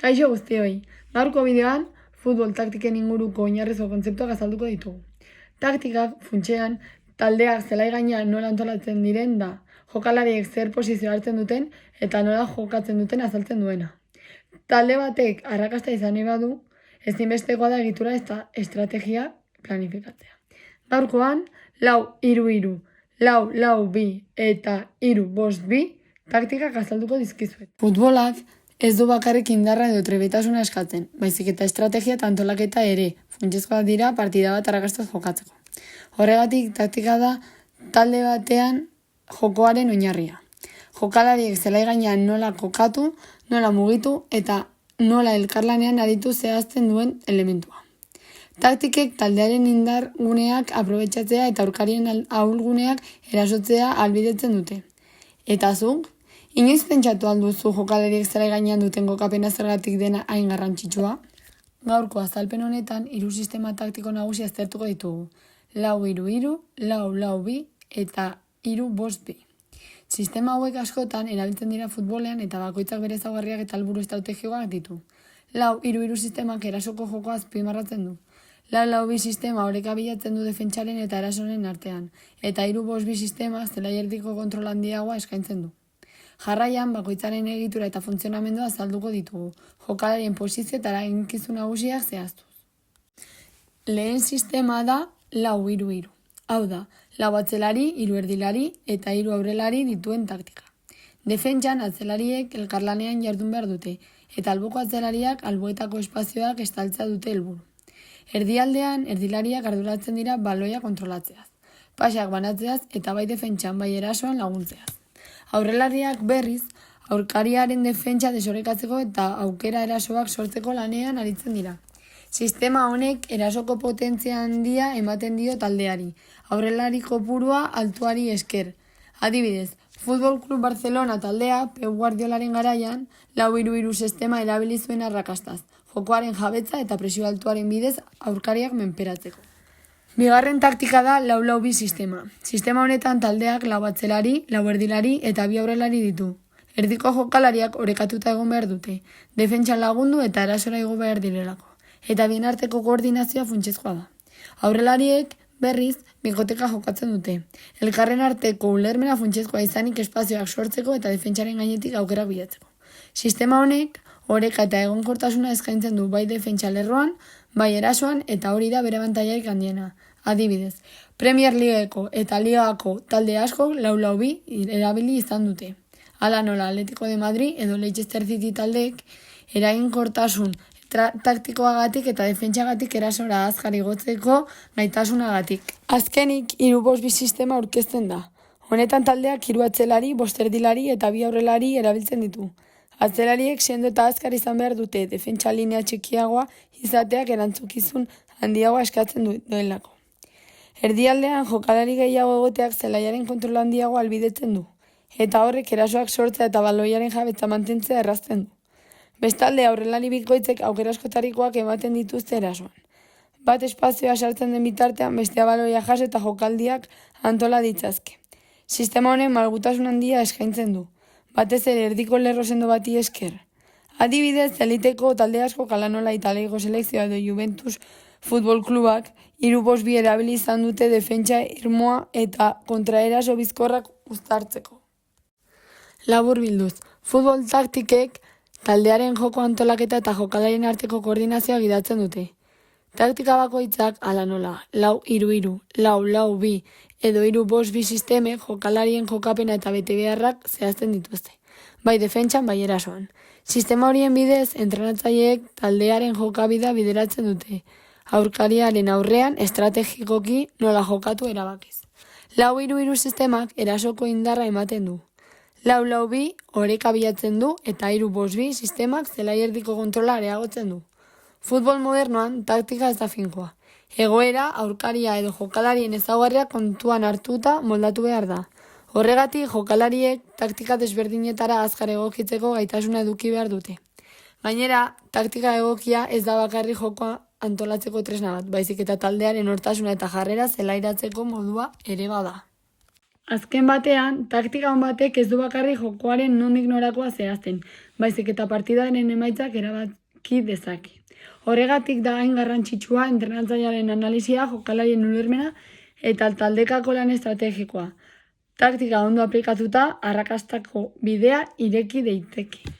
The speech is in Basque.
Kaixo guztioi, gaurko bideoan futbol taktiken inguruko oinarrizko kontzeptuak azalduko ditugu. Taktikak funtsean taldeak zelai gainean nola antolatzen diren da, jokalariek zer posizio hartzen duten eta nola jokatzen duten azaltzen duena. Talde batek arrakasta izan nahi badu, ezinbestekoa da egitura eta estrategia planifikatzea. Gaurkoan, 4-3-3, 4-4-2 eta 3-5-2 taktikak azalduko dizkizuet. Futbolak ez du bakarrik indarra edo trebetasuna eskatzen, baizik eta estrategia eta antolaketa ere, funtsezkoak dira partida bat arrakastaz jokatzeko. Horregatik, taktika da talde batean jokoaren oinarria. Jokalariek zelai gainean nola kokatu, nola mugitu eta nola elkarlanean aritu zehazten duen elementua. Taktikek taldearen indar guneak aprobetxatzea eta aurkarien ahulguneak erasotzea ahalbidetzen dute. Eta zuk? Inoiz pentsatu alduzu jokalariek zelai gainean duten kokapena zergatik dena hain garrantzitsua? Gaurko azalpen honetan, 3 sistema taktiko nagusi aztertuko ditugu. 4-3-3, 4-4-2 eta 3-5-2. Sistema hauek askotan erabiltzen dira futbolean eta bakoitzak bere ezaugarriak eta helburu estrategikoak ditu. 4-3-3 sistemak erasoko jokoa azpimarratzen du. 4-4-2 sistema oreka bilatzen du defentsaren eta erasoren artean, eta 3-5-2 sistema zelai erdiko kontrol handiagoa eskaintzen du. Jarraian, bakoitzaren egitura eta funtzionamendua azalduko ditugu, jokalarien posizio eta eraginkizun nagusiak zehaztuz. Lehen sistema da 4-3-3. Hau da, 4 atzelari, 3 erdilari eta 3 aurrelari dituen taktika. Defentsan atzelariek elkarlanean jardun behar dute, eta alboko atzelariak alboetako espazioak estaltzea dute helburu. Erdialdean, erdilariak arduratzen dira baloia kontrolatzeaz, pasak banatzeaz eta bai defentsan bai erasoan laguntzeaz. Aurrelariak berriz, aurkariaren defentsa desorekatzeko eta aukera erasoak sortzeko lanean aritzen dira. Sistema honek erasoko potentzia handia ematen dio taldeari, aurrelari kopurua altuari esker. Adibidez, Futbol Club Barcelona taldea Pep Guardiolaren garaian 4-3-3 sistema erabili zuen arrakastaz, jokoaren jabetza eta presio altuaren bidez aurkariak menperatzeko. Bigarren taktika da 4-4-2 sistema. Sistema honetan taldeak 4 atzelari, 4 erdilari eta 2 aurrelari ditu. Erdiko jokalariak orekatuta egon behar dute, defentsan lagundu eta erasora igo behar direlako. Eta bien arteko koordinazioa funtsezkoa da. Aurrelariek berriz bikoteka jokatzen dute. Elkarren arteko ulermena funtsezkoa izanik espazioak sortzeko eta defentsaren gainetik aukerak bilatzeko. Sistema honek oreka eta egonkortasuna eskaintzen du bai defentsa lerroan, bai erasoan eta hori da bere abantailarik handiena. Adibidez, Premier Leagueko eta Ligako talde asko 4-4-2 erabili izan dute. Hala nola Atletico de Madrid edo Leicester City taldeek eraginkortasun taktikoagatik eta defentsagatik erasora azkar igotzeko gaitasunagatik. Azkenik 3-5-2 sistema aurkezten da. Honetan taldeak 3 atzelari, 5 erdilari eta 2 aurrelari erabiltzen ditu. Atzelariek sendo eta azkar izan behar dute, defentsa linea txikiagoa izateak erantzukizun handiagoa eskatzen duelako. Erdialdean jokalari gehiago egoteak zelaiaren kontrol handiagoa ahalbidetzen du, eta horrek erasoak sortzea eta baloiaren jabetza mantentzea errazten du. Bestalde aurrelari bikoitzek aukera askotarikoak ematen dituzte erasoan. Bat espazioa sartzen den bitartean bestea baloia jaso eta jokaldiak antola ditzazke. Sistema honen malgutasun handia eskaintzen du, batez ere erdiko lerro sendo bati esker. Adibidez, eliteko talde asko kalanola Italiako selekzioa edo Juventus Futbol Klubak 3-5-2 erabili izan dute defentsa irmoa eta kontraeraso bizkorrak uztartzeko. Laburbilduz, futbol taktikek taldearen joko antolaketa eta jokalarien arteko koordinazioa gidatzen dute. Taktika bakoitzak hala nola 4-3-3, 4-4-2 edo 3-5-2 sistemek jokalarien jokapena eta betebeharrak zehazten dituzte, bai defentsan bai erasoan. Sistema horien bidez, entrenatzaileek taldearen jokabidea bideratzen dute, aurkariaren aurrean estrategikoki nola jokatu erabakiz. 4-3-3 sistemak erasoko indarra ematen du. 4-4-2 oreka bilatzen du eta 3-5-2 sistemak zelai erdiko kontrola areagotzen du. Futbol modernoan taktika ez da finkoa. Egoera, aurkaria edo jokalarien ezaugarriak kontuan hartuta moldatu behar da. Horregatik jokalariek taktika desberdinetara azkar egokitzeko gaitasuna eduki behar dute. Gainera, taktika egokia ez da bakarrik jokoa antolatzeko tresna bat, baizik eta taldearen nortasuna eta jarrera zelairatzeko modua ere bada. Azken batean, taktika on batek ez du bakarrik jokoaren nondik norakoa zehazten, baizik eta partidaren emaitzak erabaki dezake. Horregatik da hain garrantzitsua entrenatzailearen analisia, jokalarien ulermena eta taldekako lan estrategikoa. Taktika ondo aplikatuta, arrakastako bidea ireki daiteke.